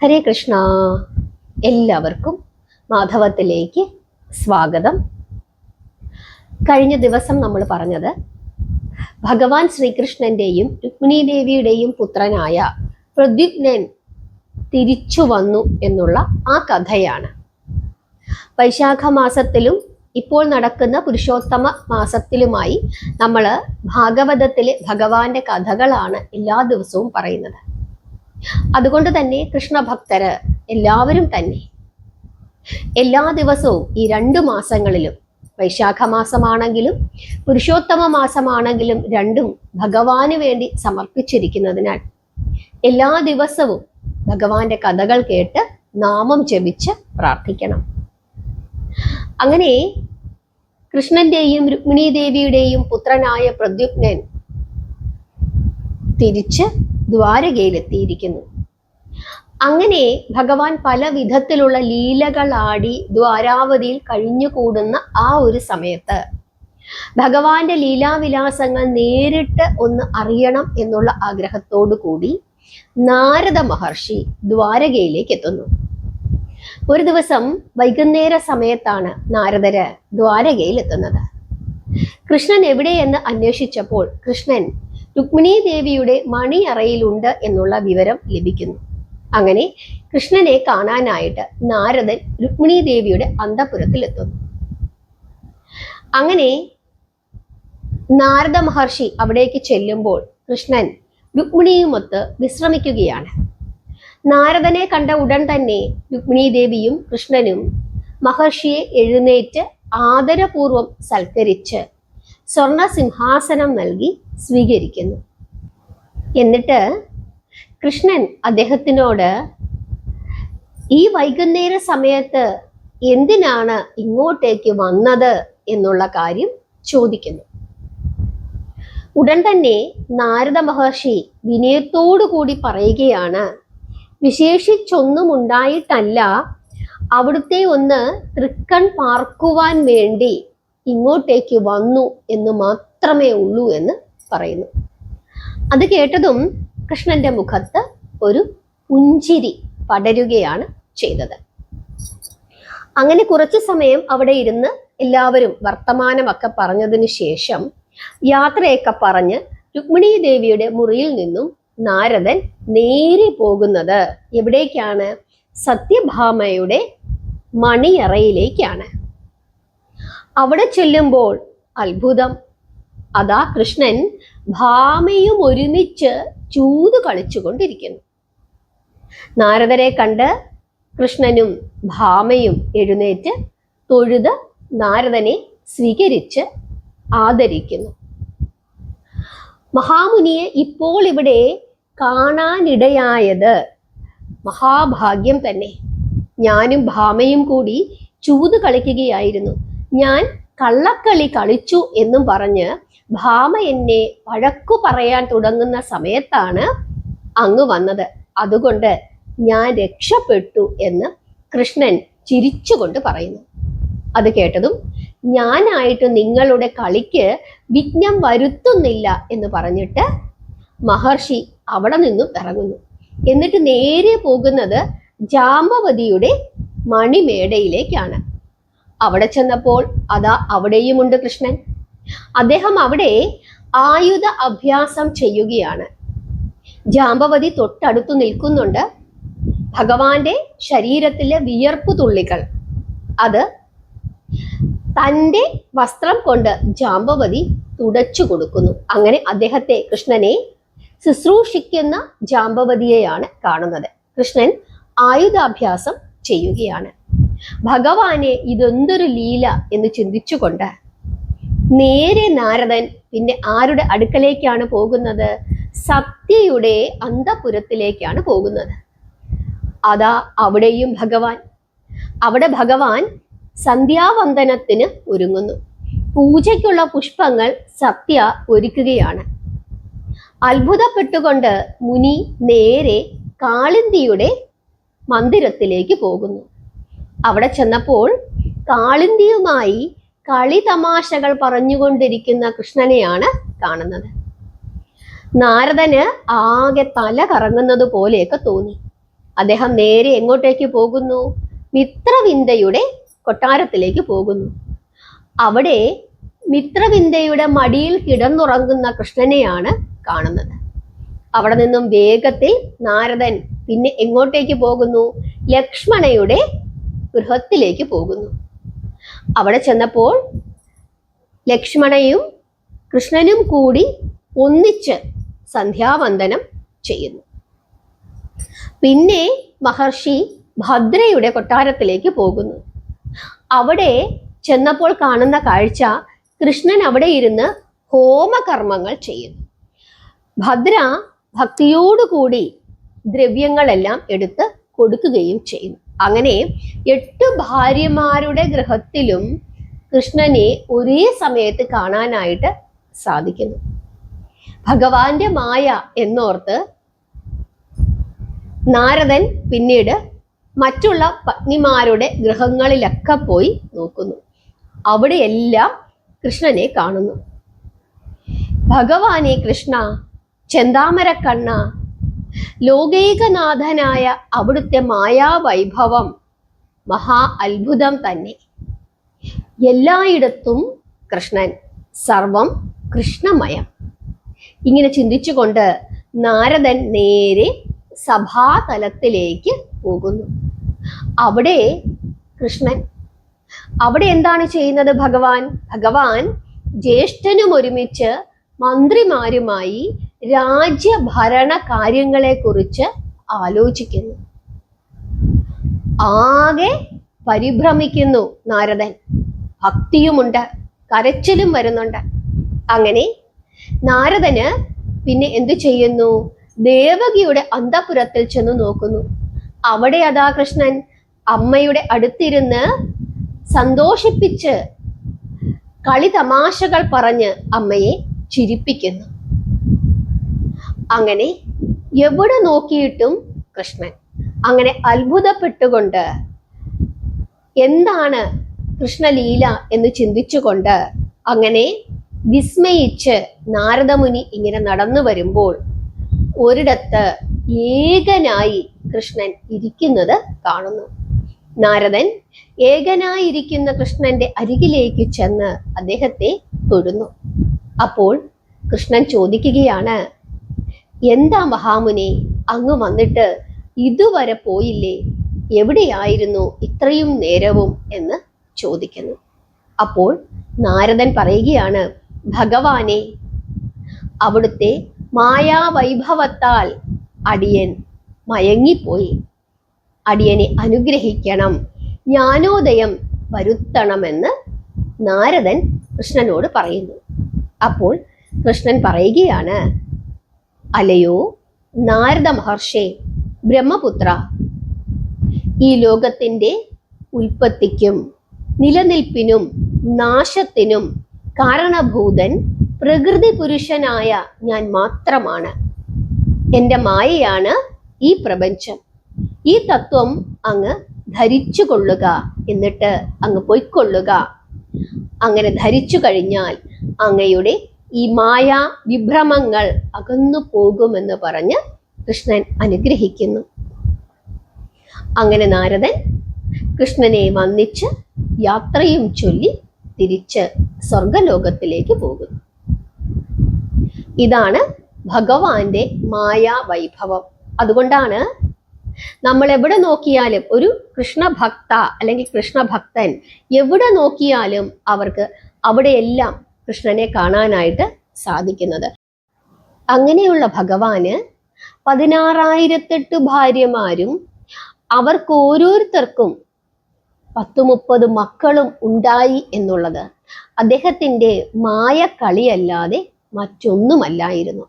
ഹരേ കൃഷ്ണ. എല്ലാവർക്കും മാധവത്തിലേക്ക് സ്വാഗതം. കഴിഞ്ഞ ദിവസം നമ്മൾ പറഞ്ഞത് ഭഗവാൻ ശ്രീകൃഷ്ണന്റെയും രുക്മിണി ദേവിയുടെയും പുത്രനായ പ്രദ്യുമ്നൻ തിരിച്ചു വന്നു എന്നുള്ള ആ കഥയാണ്. വൈശാഖ മാസത്തിലും ഇപ്പോൾ നടക്കുന്ന പുരുഷോത്തമ മാസത്തിലുമായി നമ്മൾ ഭാഗവതത്തിലെ ഭഗവാന്റെ കഥകളാണ് എല്ലാ ദിവസവും പറയുന്നത്. അതുകൊണ്ട് തന്നെ കൃഷ്ണഭക്തര് എല്ലാവരും തന്നെ എല്ലാ ദിവസവും ഈ 2 മാസങ്ങളിലും, വൈശാഖ മാസമാണെങ്കിലും പുരുഷോത്തമ മാസമാണെങ്കിലും, രണ്ടും ഭഗവാന് വേണ്ടി സമർപ്പിച്ചിരിക്കുന്നതിനാൽ എല്ലാ ദിവസവും ഭഗവാന്റെ കഥകൾ കേട്ട് നാമം ജപിച്ച് പ്രാർത്ഥിക്കണം. അങ്ങനെ കൃഷ്ണന്റെയും രുക്മിണി ദേവിയുടെയും പുത്രനായ പ്രദ്യുമ്നൻ തിരിച്ച് ദ്വാരകയിലെത്തിയിരിക്കുന്നു. അങ്ങനെ ഭഗവാൻ പല വിധത്തിലുള്ള ലീലകളാടി ദ്വാരാവതിയിൽ കഴിഞ്ഞുകൂടുന്ന ആ ഒരു സമയത്ത് ഭഗവാന്റെ ലീലാവിലാസങ്ങൾ നേരിട്ട് ഒന്ന് അറിയണം എന്നുള്ള ആഗ്രഹത്തോടു കൂടി നാരദ മഹർഷി ദ്വാരകയിലേക്ക് എത്തുന്നു. ഒരു ദിവസം വൈകുന്നേര സമയത്താണ് നാരദര് ദ്വാരകയിൽ എത്തുന്നത്. കൃഷ്ണൻ എവിടെയെന്ന് അന്വേഷിച്ചപ്പോൾ കൃഷ്ണൻ രുക്മിണി ദേവിയുടെ മണിയറയിലുണ്ട് എന്നുള്ള വിവരം ലഭിക്കുന്നു. അങ്ങനെ കൃഷ്ണനെ കാണാനായിട്ട് നാരദൻ രുക്മിണി ദേവിയുടെ അന്തഃപുരത്തിൽ എത്തുന്നു. അങ്ങനെ നാരദ മഹർഷി അവിടേക്ക് ചെല്ലുമ്പോൾ കൃഷ്ണൻ രുക്മിണിയുമൊത്ത് വിശ്രമിക്കുകയാണ്. നാരദനെ കണ്ട ഉടൻ തന്നെ രുക്മിണി ദേവിയും കൃഷ്ണനും മഹർഷിയെ എഴുന്നേറ്റ് ആദരപൂർവം സൽക്കരിച്ച് സ്വർണ സിംഹാസനം നൽകി സ്വീകരിക്കുന്നു. എന്നിട്ട് കൃഷ്ണൻ അദ്ദേഹത്തിനോട് ഈ വൈകുന്നേര സമയത്ത് എന്തിനാണ് ഇങ്ങോട്ടേക്ക് വന്നത് എന്നുള്ള കാര്യം ചോദിക്കുന്നു. ഉടൻ തന്നെ നാരദ മഹർഷി വിനയത്തോടു കൂടി പറയുകയാണ്, വിശേഷിച്ചൊന്നും ഉണ്ടായിട്ടല്ല, അവിടുത്തെ ഒന്ന് തൃക്കൺ പാർക്കുവാൻ വേണ്ടി ഇങ്ങോട്ടേക്ക് വന്നു എന്ന് മാത്രമേ ഉള്ളൂ എന്ന് പറയുന്നു. അത് കേട്ടതും കൃഷ്ണന്റെ മുഖത്ത് ഒരു പുഞ്ചിരി പടരുകയാണ് ചെയ്തത്. അങ്ങനെ കുറച്ചു സമയം അവിടെ ഇരുന്ന് എല്ലാവരും വർത്തമാനമൊക്കെ പറഞ്ഞതിന് ശേഷം യാത്രയൊക്കെ പറഞ്ഞ് രുക്മിണി ദേവിയുടെ മുറിയിൽ നിന്നും നാരദൻ നേരെ പോകുന്നത് എവിടേക്കാണ്? സത്യഭാമയുടെ മണിയറയിലേക്കാണ്. അവിടെ ചെല്ലുമ്പോൾ അത്ഭുതം, അതാ കൃഷ്ണൻ ഭാമയും ഒരുമിച്ച് ചൂത് കളിച്ചുകൊണ്ടിരിക്കുന്നു. നാരദരെ കണ്ട് കൃഷ്ണനും ഭാമയും എഴുന്നേറ്റ് തൊഴുത് നാരദനെ സ്വീകരിച്ച് ആദരിക്കുന്നു. മഹാമുനിയെ ഇപ്പോൾ ഇവിടെ കാണാനിടയായത് മഹാഭാഗ്യം തന്നെ. ഞാനും ഭാമയും കൂടി ചൂത് കളിക്കുകയായിരുന്നു. ഞാൻ കള്ളക്കളി കളിച്ചു എന്നും പറഞ്ഞ് ഭാമ എന്നെ വഴക്കു പറയാൻ തുടങ്ങുന്ന സമയത്താണ് അങ്ങ് വന്നത്. അതുകൊണ്ട് ഞാൻ രക്ഷപ്പെട്ടു എന്ന് കൃഷ്ണൻ ചിരിച്ചുകൊണ്ട് പറയുന്നു. അത് കേട്ടതും ഞാനായിട്ട് നിങ്ങളുടെ കളിക്ക് വിഘ്നം വരുത്തുന്നില്ല എന്ന് പറഞ്ഞിട്ട് മഹർഷി അവിടെ നിന്നും ഇറങ്ങുന്നു. എന്നിട്ട് നേരെ പോകുന്നത് ജാമ്പവതിയുടെ മണിമേടയിലേക്കാണ്. അവിടെ ചെന്നപ്പോൾ അതാ അവിടെയുമുണ്ട് കൃഷ്ണൻ. അദ്ദേഹം അവിടെ ആയുധ അഭ്യാസം ചെയ്യുകയാണ്. ജാമ്പവതി തൊട്ടടുത്തു നിൽക്കുന്നുണ്ട്. ഭഗവാന്റെ ശരീരത്തിലെ വിയർപ്പു തുള്ളികൾ അത് തൻ്റെ വസ്ത്രം കൊണ്ട് ജാമ്പവതി തുടച്ചു കൊടുക്കുന്നു. അങ്ങനെ അദ്ദേഹത്തെ, കൃഷ്ണനെ ശുശ്രൂഷിക്കുന്ന ജാമ്പവതിയെയാണ് കാണുന്നത്. കൃഷ്ണൻ ആയുധാഭ്യാസം ചെയ്യുകയാണ്. ഭഗവാനെ ഇതെന്തൊരു ലീല എന്ന് ചിന്തിച്ചുകൊണ്ട് നേരെ നാരദൻ പിന്നെ ആരുടെ അടുക്കലേക്കാണ് പോകുന്നത്? സത്യയുടെ അന്തഃപുരത്തിലേക്കാണ് പോകുന്നത്. അതാ അവിടെയും ഭഗവാൻ. അവിടെ ഭഗവാൻ സന്ധ്യാവന്ദനത്തിന് ഒരുങ്ങുന്നു. പൂജയ്ക്കുള്ള പുഷ്പങ്ങൾ സത്യ ഒരുക്കുകയാണ്. അത്ഭുതപ്പെട്ടുകൊണ്ട് മുനി നേരെ കാളിന്തിയുടെ മന്ദിരത്തിലേക്ക് പോകുന്നു. അവിടെ ചെന്നപ്പോൾ കാളിന്തിയുമായി കളി തമാശകൾ പറഞ്ഞുകൊണ്ടിരിക്കുന്ന കൃഷ്ണനെയാണ് കാണുന്നത്. നാരദന് ആകെ തല കറങ്ങുന്നത് പോലെയൊക്കെ തോന്നി. അദ്ദേഹം നേരെ എങ്ങോട്ടേക്ക് പോകുന്നു? മിത്രവിന്ദയുടെ കൊട്ടാരത്തിലേക്ക് പോകുന്നു. അവിടെ മിത്രവിന്ദയുടെ മടിയിൽ കിടന്നുറങ്ങുന്ന കൃഷ്ണനെയാണ് കാണുന്നത്. അവിടെ നിന്നും വേഗത്തിൽ നാരദൻ പിന്നെ എങ്ങോട്ടേക്ക് പോകുന്നു? ലക്ഷ്മണയുടെ ഗൃഹത്തിലേക്ക് പോകുന്നു. അവിടെ ചെന്നപ്പോൾ ലക്ഷ്മണയും കൃഷ്ണനും കൂടി ഒന്നിച്ച് സന്ധ്യാവന്ദനം ചെയ്യുന്നു. പിന്നെ മഹർഷി ഭദ്രയുടെ കൊട്ടാരത്തിലേക്ക് പോകുന്നു. അവിടെ ചെന്നപ്പോൾ കാണുന്ന കാഴ്ച, കൃഷ്ണൻ അവിടെ ഇരുന്ന് ഹോമകർമ്മങ്ങൾ ചെയ്യുന്നു. ഭദ്ര ഭക്തിയോടുകൂടി ദ്രവ്യങ്ങളെല്ലാം എടുത്ത് കൊടുക്കുകയും ചെയ്യുന്നു. അങ്ങനെ 8 ഭാര്യമാരുടെ ഗൃഹത്തിലും കൃഷ്ണനെ ഒരേ സമയത്ത് കാണാനായിട്ട് സാധിക്കുന്നു. ഭഗവാന്റെ മായ എന്നോർത്ത് നാരദൻ പിന്നീട് മറ്റുള്ള പത്നിമാരുടെ ഗൃഹങ്ങളിലൊക്കെ പോയി നോക്കുന്നു. അവിടെയെല്ലാം കൃഷ്ണനെ കാണുന്നു. ഭഗവാനെ കൃഷ്ണ, ചെന്താമരക്കണ്ണ, ലോകൈകനാഥനായ അവിടുത്തെ മായാവൈഭവം മഹാ അത്ഭുതം തന്നെ. എല്ലായിടത്തും കൃഷ്ണൻ, സർവം കൃഷ്ണമയം. ഇങ്ങനെ ചിന്തിച്ചുകൊണ്ട് നാരദൻ നേരെ സഭാതലത്തിലേക്ക് പോകുന്നു. അവിടെ കൃഷ്ണൻ, അവിടെ എന്താണ് ചെയ്യുന്നത്? ഭഗവാൻ ജ്യേഷ്ഠനും ഒരുമിച്ച് മന്ത്രിമാരുമായി രാജ്യഭരണ കാര്യങ്ങളെ കുറിച്ച് ആലോചിക്കുന്നു. ആകെ പരിഭ്രമിക്കുന്നു നാരദൻ. ഭക്തിയുമുണ്ട്, കരച്ചിലും വരുന്നുണ്ട്. അങ്ങനെ നാരദന് പിന്നെ എന്തു ചെയ്യുന്നു? ദേവകിയുടെ അന്തഃപുരത്തിൽ ചെന്ന് നോക്കുന്നു. അവിടെ അതാ കൃഷ്ണൻ അമ്മയുടെ അടുത്തിരുന്ന് സന്തോഷിപ്പിച്ച് കളി തമാശകൾ പറഞ്ഞ് അമ്മയെ ചിരിപ്പിക്കുന്നു. അങ്ങനെ എവിടെ നോക്കിയിട്ടും കൃഷ്ണൻ. അങ്ങനെ അത്ഭുതപ്പെട്ടുകൊണ്ട് എന്താണ് കൃഷ്ണലീല എന്ന് ചിന്തിച്ചുകൊണ്ട് അങ്ങനെ വിസ്മയിച്ച് നാരദമുനി ഇങ്ങനെ നടന്നു വരുമ്പോൾ ഒരിടത്ത് ഏകനായി കൃഷ്ണൻ ഇരിക്കുന്നത് കാണുന്നു. നാരദൻ ഏകനായിരിക്കുന്ന കൃഷ്ണന്റെ അരികിലേക്ക് ചെന്ന് അദ്ദേഹത്തെ തൊഴുന്നു. അപ്പോൾ കൃഷ്ണൻ ചോദിക്കുകയാണ്, എന്താ മഹാമുനി, അങ്ങ് വന്നിട്ട് ഇതുവരെ പോയില്ലേ? എവിടെയായിരുന്നു ഇത്രയും നേരവും എന്ന് ചോദിക്കുന്നു. അപ്പോൾ നാരദൻ പറയുകയാണ്, ഭഗവാനെ, അവിടുത്തെ മായാവൈഭവത്താൽ അടിയൻ മയങ്ങിപ്പോയി. അടിയനെ അനുഗ്രഹിക്കണം, ജ്ഞാനോദയം വരുത്തണമെന്ന് നാരദൻ കൃഷ്ണനോട് പറയുന്നു. അപ്പോൾ കൃഷ്ണൻ പറയുകയാണ്, അലയോ നാരദ മഹർഷേ, ബ്രഹ്മപുത്ര, ഈ ലോകത്തിൻ്റെ ഉൽപ്പത്തിക്കും നിലനിൽപ്പിനും നാശത്തിനും കാരണഭൂതൻ പ്രകൃതി പുരുഷനായ ഞാൻ മാത്രമാണ്. എൻ്റെ മായയാണ് ഈ പ്രപഞ്ചം. ഈ തത്വം അങ്ങ് ധരിച്ചു കൊള്ളുക, എന്നിട്ട് അങ്ങ് പൊയ്ക്കൊള്ളുക. അങ്ങനെ ധരിച്ചു കഴിഞ്ഞാൽ അങ്ങയുടെ ഈ മായാ വിഭ്രമങ്ങൾ അകന്നു പോകുമെന്ന് പറഞ്ഞ് കൃഷ്ണൻ അനുഗ്രഹിക്കുന്നു. അങ്ങനെ നാരദൻ കൃഷ്ണനെ വന്ദിച്ച് യാത്രയും ചൊല്ലി തിരിച്ച് സ്വർഗലോകത്തിലേക്ക് പോകുന്നു. ഇതാണ് ഭഗവാന്റെ മായാവൈഭവം. അതുകൊണ്ടാണ് നമ്മൾ എവിടെ നോക്കിയാലും ഒരു കൃഷ്ണഭക്ത അല്ലെങ്കിൽ കൃഷ്ണഭക്തൻ എവിടെ നോക്കിയാലും അവർക്ക് അവിടെയെല്ലാം കൃഷ്ണനെ കാണാനായിട്ട് സാധിക്കുന്നത്. അങ്ങനെയുള്ള ഭഗവാന് 16,008 ഭാര്യമാരും അവർക്ക് ഓരോരുത്തർക്കും 10-30 മക്കളും ഉണ്ടായി എന്നുള്ളത് അദ്ദേഹത്തിൻ്റെ മായക്കളിയല്ലാതെ മറ്റൊന്നുമല്ലായിരുന്നു.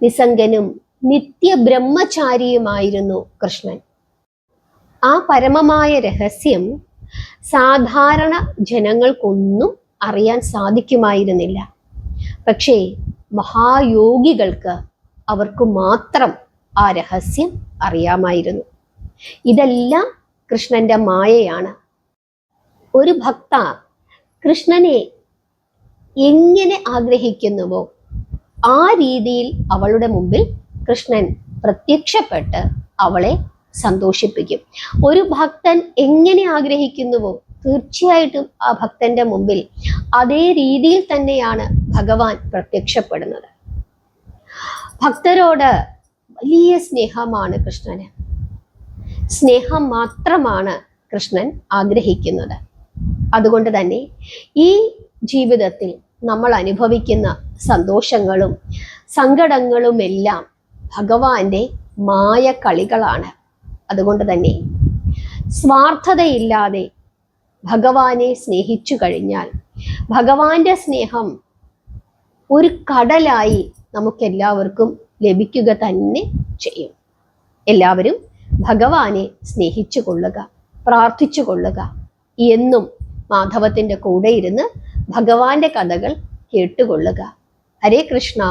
നിസ്സംഗനും നിത്യബ്രഹ്മചാരിയുമായിരുന്നു കൃഷ്ണൻ. ആ പരമമായ രഹസ്യം സാധാരണ ജനങ്ങൾക്കൊന്നും അറിയാൻ സാധിക്കുമായിരുന്നില്ല. പക്ഷേ മഹായോഗികൾക്ക് അവർക്ക് മാത്രം ആ രഹസ്യം അറിയാമായിരുന്നു. ഇതെല്ലാം കൃഷ്ണന്റെ മായയാണ്. ഒരു ഭക്ത കൃഷ്ണനെ എങ്ങനെ ആഗ്രഹിക്കുന്നുവോ ആ രീതിയിൽ അവളുടെ മുമ്പിൽ കൃഷ്ണൻ പ്രത്യക്ഷപ്പെട്ട് അവളെ സന്തോഷിപ്പിക്കും. ഒരു ഭക്തൻ എങ്ങനെ ആഗ്രഹിക്കുന്നുവോ തീർച്ചയായിട്ടും ആ ഭക്തന്റെ മുമ്പിൽ അതേ രീതിയിൽ തന്നെയാണ് ഭഗവാൻ പ്രത്യക്ഷപ്പെടുന്നത്. ഭക്തരോട് വലിയ സ്നേഹമാണ് കൃഷ്ണന്. സ്നേഹം മാത്രമാണ് കൃഷ്ണൻ ആഗ്രഹിക്കുന്നത്. അതുകൊണ്ട് തന്നെ ഈ ജീവിതത്തിൽ നമ്മൾ അനുഭവിക്കുന്ന സന്തോഷങ്ങളും സങ്കടങ്ങളുമെല്ലാം ഭഗവാന്റെ മായ കളികളാണ്. അതുകൊണ്ട് തന്നെ സ്വാർത്ഥതയില്ലാതെ ഭഗവാനെ സ്നേഹിച്ചു കഴിഞ്ഞാൽ ഭഗവാന്റെ സ്നേഹം ഒരു കടലായി നമുക്കെല്ലാവർക്കും ലഭിക്കുക തന്നെ ചെയ്യും. എല്ലാവരും ഭഗവാനെ സ്നേഹിച്ചു കൊള്ളുക, പ്രാർത്ഥിച്ചു കൊള്ളുക. എന്നും മാധവത്തിന്റെ കൂടെ ഇരുന്ന് ഭഗവാന്റെ കഥകൾ കേട്ടുകൊള്ളുക. ഹരേ കൃഷ്ണ.